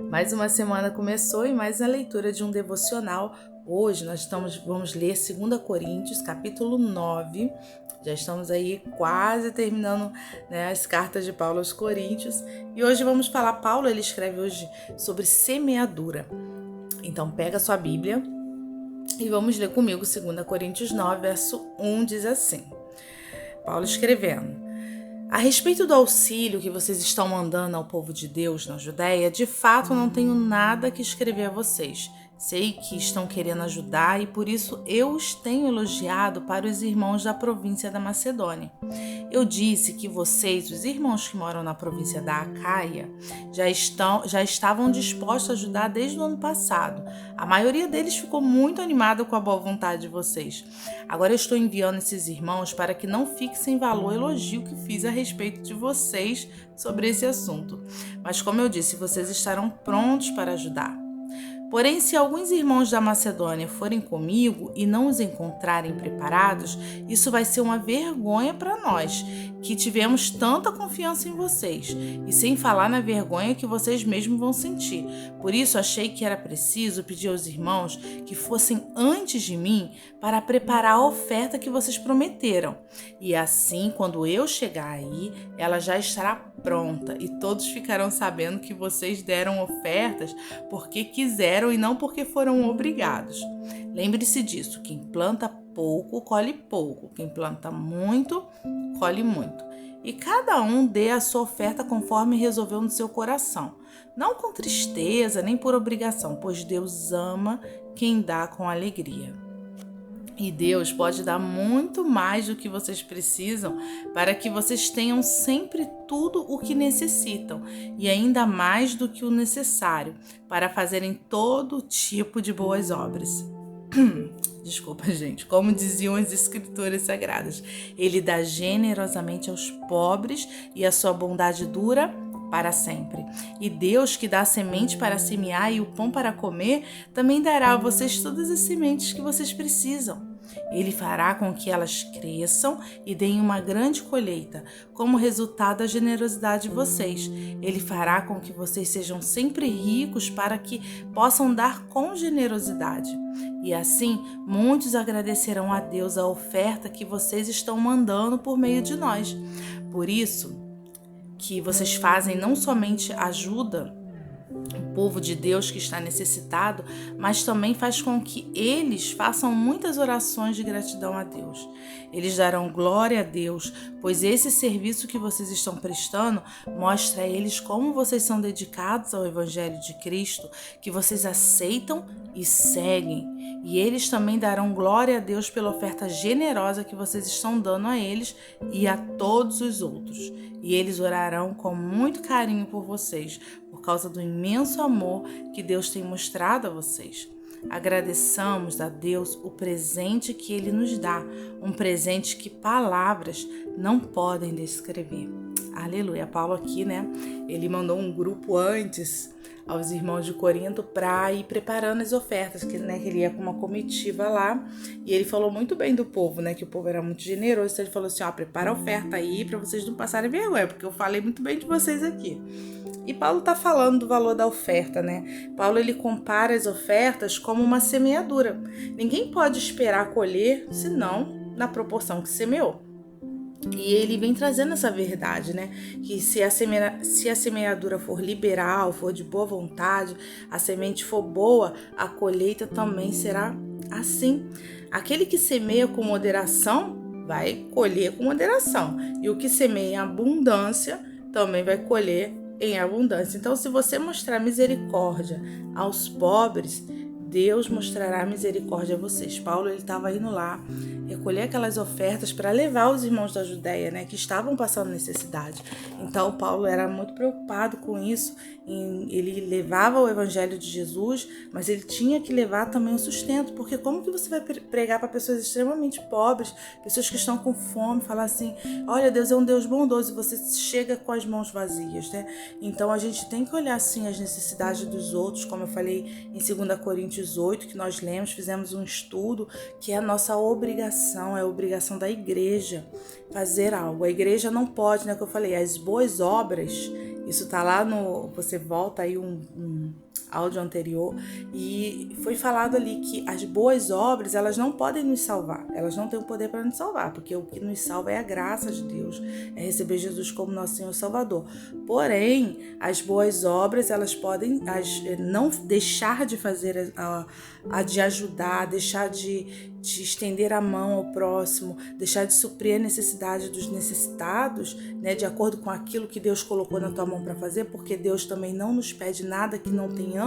Mais uma semana começou e mais a leitura de um devocional. Hoje nós vamos ler 2 Coríntios, capítulo 9. Já estamos aí quase terminando, né, as cartas de Paulo aos Coríntios. E hoje vamos falar, Paulo ele escreve hoje sobre semeadura. Então pega a sua Bíblia e vamos ler comigo 2 Coríntios 9, verso 1, diz assim. Paulo escrevendo: a respeito do auxílio que vocês estão mandando ao povo de Deus na Judéia, de fato não tenho nada que escrever a vocês. Sei que estão querendo ajudar e por isso eu os tenho elogiado para os irmãos da província da Macedônia. Eu disse que vocês, os irmãos que moram na província da Acaia, já estavam dispostos a ajudar desde o ano passado. A maioria deles ficou muito animada com a boa vontade de vocês. Agora eu estou enviando esses irmãos para que não fique sem valor o elogio que fiz a respeito de vocês sobre esse assunto. Mas como eu disse, vocês estarão prontos para ajudar. Porém, se alguns irmãos da Macedônia forem comigo e não os encontrarem preparados, isso vai ser uma vergonha para nós, que tivemos tanta confiança em vocês, e sem falar na vergonha que vocês mesmos vão sentir. Por isso, achei que era preciso pedir aos irmãos que fossem antes de mim para preparar a oferta que vocês prometeram. E assim, quando eu chegar aí, ela já estará pronta e todos ficarão sabendo que vocês deram ofertas porque quiseram e não porque foram obrigados. Lembre-se disso: quem planta pouco, colhe pouco. Quem planta muito, colhe muito. E cada um dê a sua oferta conforme resolveu no seu coração. Não com tristeza, nem por obrigação, pois Deus ama quem dá com alegria. E Deus pode dar muito mais do que vocês precisam para que vocês tenham sempre tudo o que necessitam e ainda mais do que o necessário para fazerem todo tipo de boas obras. Desculpa, gente. Como diziam as escrituras sagradas, Ele dá generosamente aos pobres e a sua bondade dura para sempre. E Deus, que dá a semente para semear e o pão para comer, também dará a vocês todas as sementes que vocês precisam. Ele fará com que elas cresçam e deem uma grande colheita, como resultado da generosidade de vocês. Ele fará com que vocês sejam sempre ricos para que possam dar com generosidade. E assim, muitos agradecerão a Deus a oferta que vocês estão mandando por meio de nós. Por isso, que vocês fazem não somente ajuda o povo de Deus que está necessitado, mas também faz com que eles façam muitas orações de gratidão a Deus. Eles darão glória a Deus, pois esse serviço que vocês estão prestando mostra a eles como vocês são dedicados ao Evangelho de Cristo, que vocês aceitam e seguem. E eles também darão glória a Deus pela oferta generosa que vocês estão dando a eles e a todos os outros. E eles orarão com muito carinho por vocês, por causa do imenso amor que Deus tem mostrado a vocês. Agradeçamos a Deus o presente que Ele nos dá, um presente que palavras não podem descrever. Aleluia. Paulo aqui, né? Ele mandou um grupo antes aos irmãos de Corinto para ir preparando as ofertas, que ele ia com uma comitiva lá, e ele falou muito bem do povo, né, que o povo era muito generoso, então ele falou assim, prepara a oferta aí para vocês não passarem vergonha, porque eu falei muito bem de vocês aqui. E Paulo está falando do valor da oferta, né? Paulo ele compara as ofertas como uma semeadura. Ninguém pode esperar colher, senão na proporção que semeou. E ele vem trazendo essa verdade, né? Que se a semeadura for liberal, for de boa vontade, a semente for boa, a colheita também será assim. Aquele que semeia com moderação vai colher com moderação. E o que semeia em abundância também vai colher em abundância. Então, se você mostrar misericórdia aos pobres, Deus mostrará misericórdia a vocês. Paulo ele estava indo lá recolher aquelas ofertas para levar os irmãos da Judéia, né, que estavam passando necessidade. Então Paulo era muito preocupado com isso. Ele levava o evangelho de Jesus, mas ele tinha que levar também o sustento, porque como que você vai pregar para pessoas extremamente pobres, pessoas que estão com fome, falar assim, olha, Deus é um Deus bondoso, e você chega com as mãos vazias, né? Então a gente tem que olhar assim as necessidades dos outros, como eu falei em 2 Coríntios 8, que nós lemos, fizemos um estudo, que é a nossa obrigação, é a obrigação da igreja fazer algo. A igreja não pode, né, que eu falei, as boas obras, Isso tá lá você volta aí um áudio anterior, e foi falado ali que as boas obras, elas não podem nos salvar, elas não têm o poder para nos salvar, porque o que nos salva é a graça de Deus, é receber Jesus como nosso Senhor e Salvador. Porém, as boas obras, elas podem não deixar de fazer, de ajudar, deixar de estender a mão ao próximo, deixar de suprir a necessidade dos necessitados, né, de acordo com aquilo que Deus colocou na tua mão para fazer, porque Deus também não nos pede nada que não tenhamos,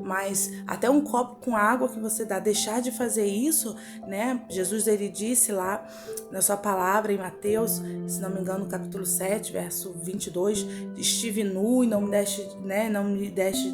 mas até um copo com água que você dá, deixar de fazer isso, né? Jesus, ele disse lá na sua palavra em Mateus, se não me engano, capítulo 7, verso 22, estive nu e não me deste, né, não me deste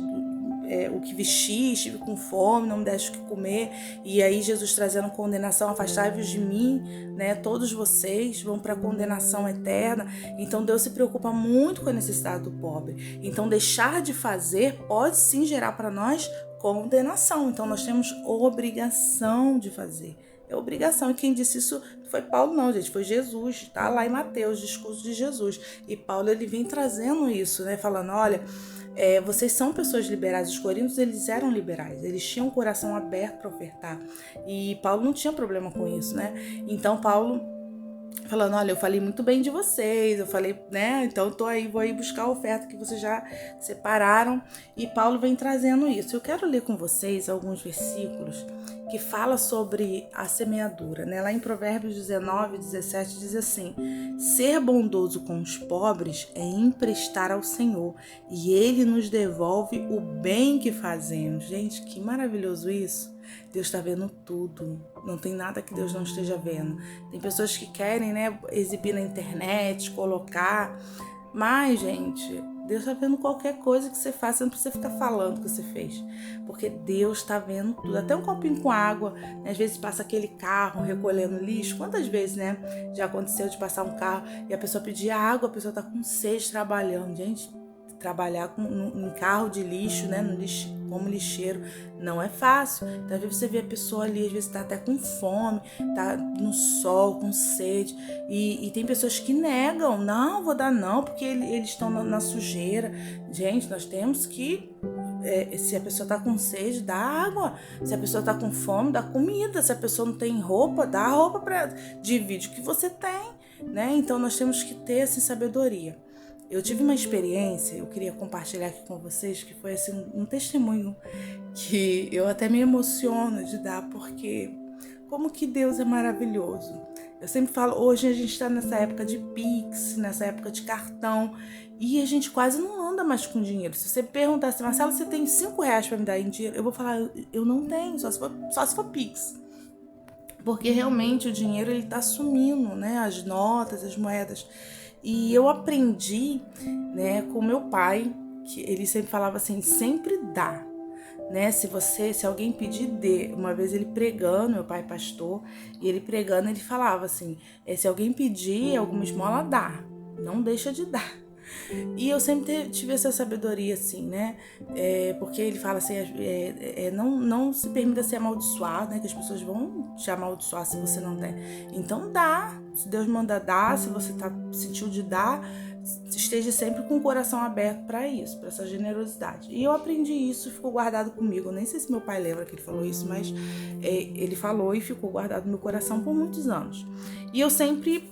o que vestir, estive com fome, não me deste o que comer. E aí Jesus trazendo condenação, afastai-vos de mim, né? Todos vocês vão para a condenação eterna. Então Deus se preocupa muito com a necessidade do pobre. Então deixar de fazer pode sim gerar para nós condenação. Então nós temos obrigação de fazer. É obrigação. E quem disse isso não foi Paulo não, gente, foi Jesus. Tá lá em Mateus, discurso de Jesus. E Paulo, ele vem trazendo isso, né? Falando, olha, vocês são pessoas liberais. Os coríntios, eles eram liberais, eles tinham o coração aberto para ofertar, e Paulo não tinha problema com isso, né? Então Paulo falando, olha, eu falei muito bem de vocês, eu falei, né, então eu vou aí buscar a oferta que vocês já separaram, e Paulo vem trazendo isso. Eu quero ler com vocês alguns versículos que fala sobre a semeadura, né? Lá em Provérbios 19, 17 diz assim: ser bondoso com os pobres é emprestar ao Senhor, e Ele nos devolve o bem que fazemos. Gente, que maravilhoso isso! Deus está vendo tudo, não tem nada que Deus não esteja vendo. Tem pessoas que querem, né, exibir na internet, colocar, mas, gente, Deus está vendo qualquer coisa que você faça, você não precisa ficar falando o que você fez, porque Deus está vendo tudo. Até um copinho com água, né? Às vezes passa aquele carro recolhendo lixo. Quantas vezes, né, já aconteceu de passar um carro e a pessoa pedir água, a pessoa está com sede trabalhando. Gente, trabalhar em carro de lixo, né, no lixo, como lixeiro, não é fácil. Então, às vezes você vê a pessoa ali, às vezes tá até com fome, tá no sol, com sede, e tem pessoas que negam, não, vou dar não, porque eles estão na sujeira. Gente, nós temos que, se a pessoa tá com sede, dá água. Se a pessoa tá com fome, dá comida. Se a pessoa não tem roupa, dá roupa para divide o que você tem, né? Então, nós temos que ter essa sabedoria. Eu tive uma experiência, eu queria compartilhar aqui com vocês, que foi assim, um testemunho que eu até me emociono de dar, porque como que Deus é maravilhoso. Eu sempre falo, hoje a gente está nessa época de Pix, nessa época de cartão, e a gente quase não anda mais com dinheiro. Se você perguntar assim, Marcelo, você tem R$5 para me dar em dinheiro? Eu vou falar, eu não tenho, só se for Pix. Porque realmente o dinheiro ele está sumindo, né? As notas, as moedas. E eu aprendi, né, com meu pai, que ele sempre falava assim, sempre dá, né? Se alguém pedir, dê. Uma vez ele pregando, meu pai é pastor, e ele pregando, ele falava assim, se alguém pedir alguma esmola, dá, não deixa de dar. E eu sempre tive essa sabedoria, assim, né? Porque ele fala assim, não se permita ser amaldiçoado, né? Que as pessoas vão te amaldiçoar se você não tem. Então dá. Se Deus manda dar, se você sentiu de dar, esteja sempre com o coração aberto para isso, para essa generosidade. E eu aprendi isso e ficou guardado comigo. Eu nem sei se meu pai lembra que ele falou isso, mas ele falou e ficou guardado no meu coração por muitos anos. E eu sempre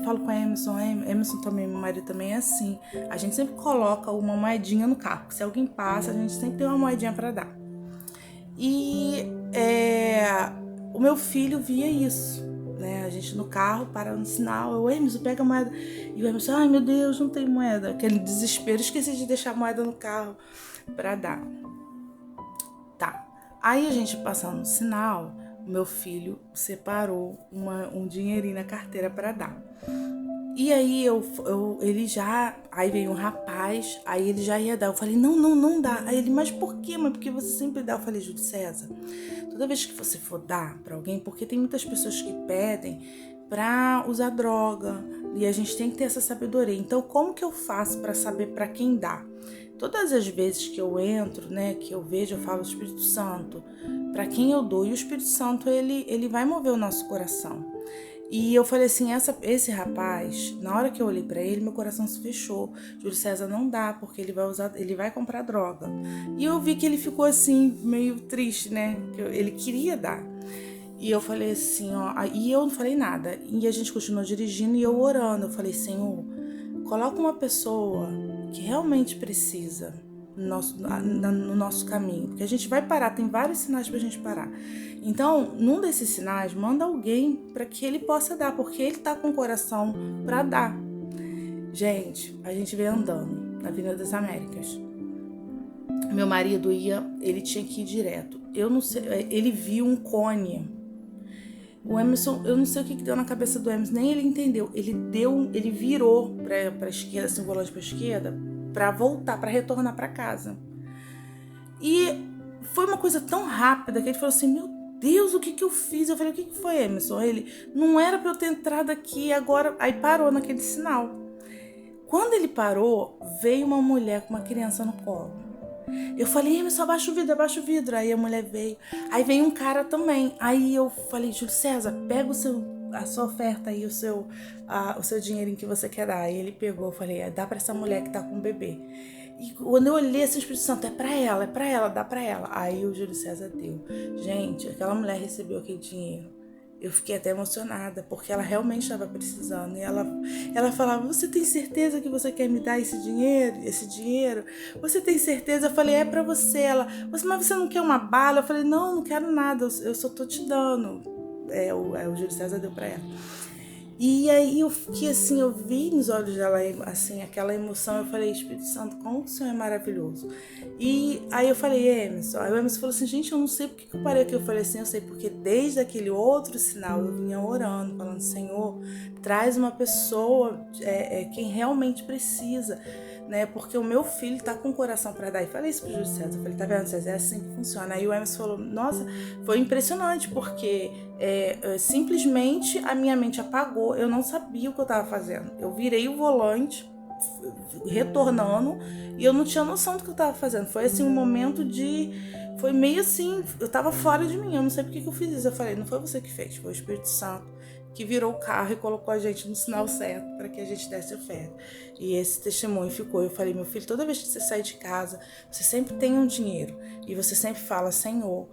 falo com a Emerson também, meu marido também é assim. A gente sempre coloca uma moedinha no carro. Se alguém passa, a gente sempre tem uma moedinha para dar. E o meu filho via isso, né? A gente no carro, para no sinal, Emerson, pega a moeda. E o Emerson, ai meu Deus, não tem moeda. Aquele desespero, esqueci de deixar a moeda no carro para dar. Tá. Aí a gente passando no sinal, o meu filho separou um dinheirinho na carteira para dar. E aí aí veio um rapaz, aí ele já ia dar. Eu falei, não dá. Aí ele, mas por quê? Mas porque você sempre dá. Eu falei, Júlio César, toda vez que você for dar para alguém, porque tem muitas pessoas que pedem para usar droga, e a gente tem que ter essa sabedoria. Então, como que eu faço para saber para quem dá? Todas as vezes que eu entro, né, que eu vejo, eu falo, Espírito Santo, para quem eu dou? E o Espírito Santo, ele vai mover o nosso coração. E eu falei assim, esse rapaz, na hora que eu olhei pra ele, meu coração se fechou. Júlio César, não dá, porque ele vai comprar droga. E eu vi que ele ficou assim, meio triste, né? Ele queria dar. E eu falei assim, ó, e eu não falei nada. E a gente continuou dirigindo e eu orando. Eu falei, Senhor, coloca uma pessoa que realmente precisa no nosso caminho, porque a gente vai parar, tem vários sinais pra gente parar. Então, num desses sinais, manda alguém para que ele possa dar, porque ele tá com o coração para dar. Gente, a gente veio andando na Avenida das Américas. Meu marido ele tinha que ir direto. Eu não sei, ele viu um cone. O Emerson, eu não sei o que deu na cabeça do Emerson, nem ele entendeu. Ele virou pra esquerda, assim, o volante pra esquerda, pra voltar, pra retornar pra casa. E foi uma coisa tão rápida que ele falou assim, meu Deus, o que eu fiz? Eu falei, o que foi, Emerson? Ele, não era pra eu ter entrado aqui agora. Aí parou naquele sinal. Quando ele parou, veio uma mulher com uma criança no colo. Eu falei, Emerson, abaixa o vidro, abaixa o vidro. Aí a mulher veio. Aí veio um cara também. Aí eu falei, Júlio César, pega a sua oferta aí, o seu dinheirinho que você quer dar. Aí ele pegou, eu falei, dá pra essa mulher que tá com o bebê. E quando eu olhei assim, o Espírito Santo, é pra ela, dá pra ela. Aí o Júlio César deu. Gente, aquela mulher recebeu aquele dinheiro. Eu fiquei até emocionada, porque ela realmente estava precisando. E ela falava, você tem certeza que você quer me dar esse dinheiro? Você tem certeza? Eu falei, é pra você. Ela, mas você não quer uma bala? Eu falei, não quero nada, eu só tô te dando. O Júlio César deu pra ela. E aí eu fiquei assim, eu vi nos olhos dela assim, aquela emoção, eu falei, Espírito Santo, como o Senhor é maravilhoso. E aí eu falei, Emerson, aí o Emerson falou assim, gente, eu não sei porque que eu parei aqui. Eu falei assim, eu sei porque desde aquele outro sinal eu vinha orando, falando, Senhor, traz uma pessoa, quem realmente precisa, né? Porque o meu filho tá com o coração para dar. E falei isso pro Júlio César, eu falei, tá vendo, César, é assim que funciona. Aí o Emerson falou, nossa, foi impressionante, porque simplesmente a minha mente apagou, eu não sabia o que eu estava fazendo. Eu virei o volante, retornando, e eu não tinha noção do que eu estava fazendo. Foi assim um momento foi meio assim, eu estava fora de mim, eu não sei porque que eu fiz isso. Eu falei, não foi você que fez, foi o Espírito Santo que virou o carro e colocou a gente no sinal certo para que a gente desse oferta. E esse testemunho ficou. Eu falei, meu filho, toda vez que você sai de casa, você sempre tem um dinheiro e você sempre fala, Senhor,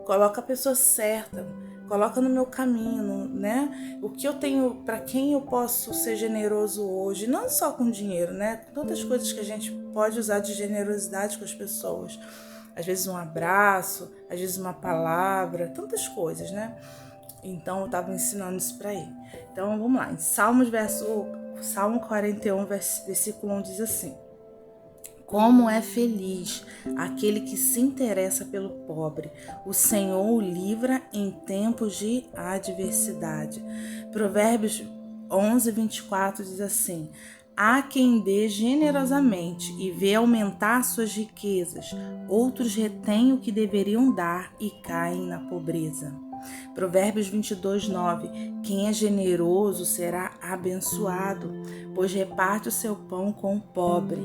coloca a pessoa certa, coloca no meu caminho, né? O que eu tenho, para quem eu posso ser generoso hoje, não só com dinheiro, né? Tantas coisas que a gente pode usar de generosidade com as pessoas. Às vezes um abraço, às vezes uma palavra, tantas coisas, né? Então eu estava ensinando isso para ele. Então vamos lá, em Salmo 41, versículo 1 diz assim: como é feliz aquele que se interessa pelo pobre. O Senhor o livra em tempos de adversidade. Provérbios 11, 24 diz assim: há quem dê generosamente e vê aumentar suas riquezas. Outros retêm o que deveriam dar e caem na pobreza. Provérbios 22, 9. Quem é generoso será abençoado, pois reparte o seu pão com o pobre.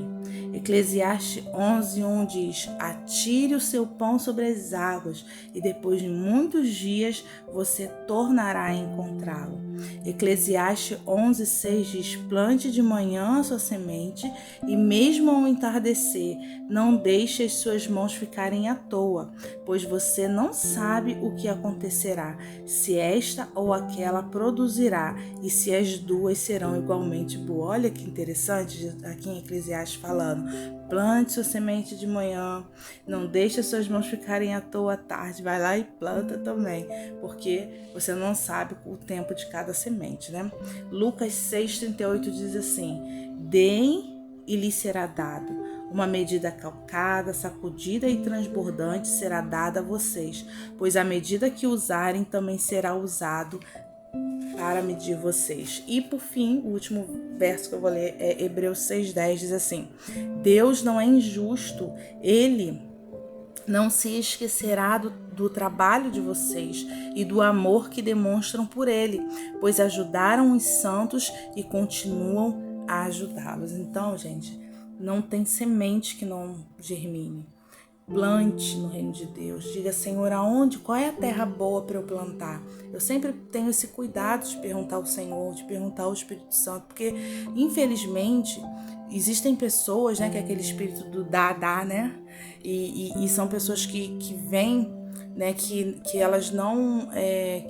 Eclesiastes 11, 1 diz: atire o seu pão sobre as águas, e depois de muitos dias você tornará a encontrá-lo. Eclesiastes 11, 6 diz: plante de manhã a sua semente, e mesmo ao entardecer, não deixe as suas mãos ficarem à toa, pois você não sabe o que acontecerá, se esta ou aquela produzirá, e se as duas serão igualmente boas. Olha que interessante aqui em Eclesiastes falando: plante sua semente de manhã, não deixe as suas mãos ficarem à toa à tarde, vai lá e planta também, porque você não sabe o tempo de cada semente, né? Lucas 6,38 diz assim: deem e lhe será dado. Uma medida calcada, sacudida e transbordante será dada a vocês, pois a medida que usarem também será usado para medir vocês. E por fim, o último verso que eu vou ler é Hebreus 6,10, diz assim: Deus não é injusto, Ele não se esquecerá do trabalho de vocês e do amor que demonstram por Ele, pois ajudaram os santos e continuam a ajudá-los. Então, gente, não tem semente que não germine. plante no reino de Deus. Diga, Senhor, qual é a terra boa para eu plantar? Eu sempre tenho esse cuidado de perguntar ao Senhor, de perguntar ao Espírito Santo, porque, infelizmente, existem pessoas, né, que é aquele espírito do dá, né? E são pessoas que vêm, né, que elas não,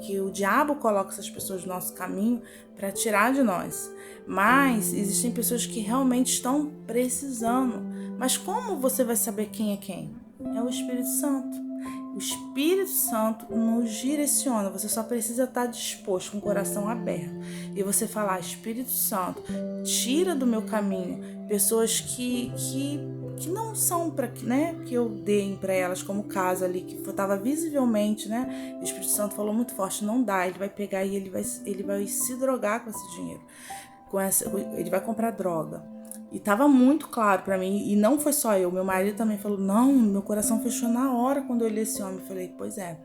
que o diabo coloca essas pessoas no nosso caminho para tirar de nós. Mas existem pessoas que realmente estão precisando. Mas como você vai saber quem é quem? É o Espírito Santo. O Espírito Santo nos direciona. Você só precisa estar disposto, com o coração aberto. E você falar, Espírito Santo, tira do meu caminho pessoas que não são para, né, que eu dei para elas, como o caso ali, que estava visivelmente, né? O Espírito Santo falou muito forte, não dá, ele vai pegar e ele vai se drogar com esse dinheiro. Ele vai comprar droga. E tava muito claro pra mim, e não foi só eu, meu marido também falou, não, meu coração fechou na hora quando eu olhei esse homem. Eu falei, pois é.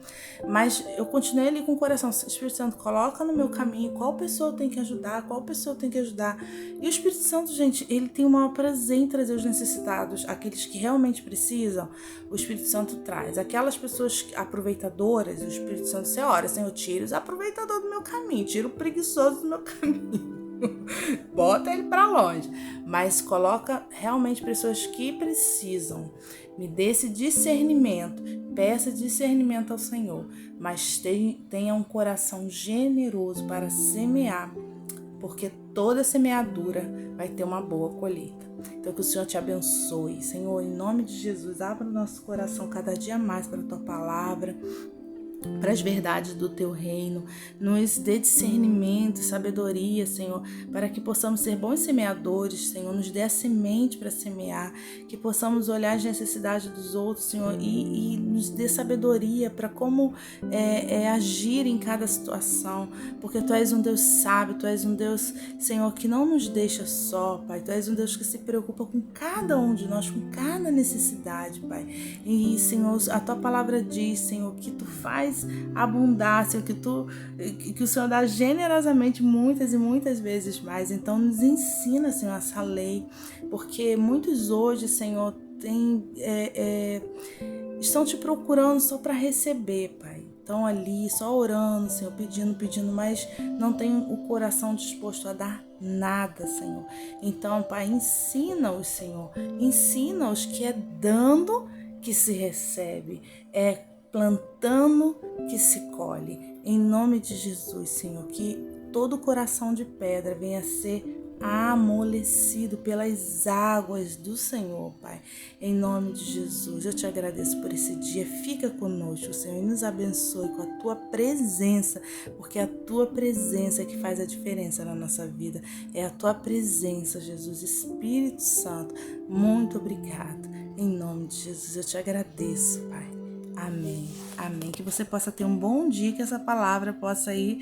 Mas eu continuei ali com o coração, Espírito Santo, coloca no meu caminho qual pessoa eu tenho que ajudar, qual pessoa eu tenho que ajudar. E o Espírito Santo, gente, ele tem o maior prazer em trazer os necessitados, aqueles que realmente precisam, o Espírito Santo traz. Aquelas pessoas aproveitadoras, o Espírito Santo, você ora, Senhor, tira os aproveitadores do meu caminho, tira o preguiçoso do meu caminho. Bota ele para longe, mas coloca realmente pessoas que precisam. Me dê esse discernimento, peça discernimento ao Senhor, mas tenha um coração generoso para semear, porque toda semeadura vai ter uma boa colheita. Então que o Senhor te abençoe, Senhor, em nome de Jesus, abra o nosso coração cada dia mais para a tua palavra, para as verdades do teu reino, nos dê discernimento e sabedoria, Senhor, para que possamos ser bons semeadores, Senhor, nos dê a semente para semear, que possamos olhar as necessidades dos outros, Senhor, e nos dê sabedoria para como agir em cada situação, porque Tu és um Deus sábio, Tu és um Deus, Senhor, que não nos deixa só, Pai, Tu és um Deus que se preocupa com cada um de nós, com cada necessidade, Pai, e, Senhor, a Tua palavra diz, Senhor, que Tu faz abundar, Senhor, que o Senhor dá generosamente muitas e muitas vezes mais. Então nos ensina, Senhor, essa lei, porque muitos hoje, Senhor, estão te procurando só para receber, Pai. Estão ali só orando, Senhor, pedindo, mas não tem o coração disposto a dar nada, Senhor. Então, Pai, ensina-os, Senhor, ensina-os que é dando que se recebe, é plantando que se colhe. Em nome de Jesus, Senhor, que todo coração de pedra venha a ser amolecido pelas águas do Senhor, Pai. Em nome de Jesus, eu te agradeço por esse dia. Fica conosco, Senhor, e nos abençoe com a Tua presença, porque é a Tua presença que faz a diferença na nossa vida. É a Tua presença, Jesus. Espírito Santo, muito obrigado. Em nome de Jesus, eu te agradeço, Pai. Amém, amém. Que você possa ter um bom dia, que essa palavra possa aí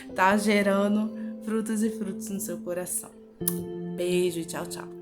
estar gerando frutos e frutos no seu coração. Beijo e tchau, tchau.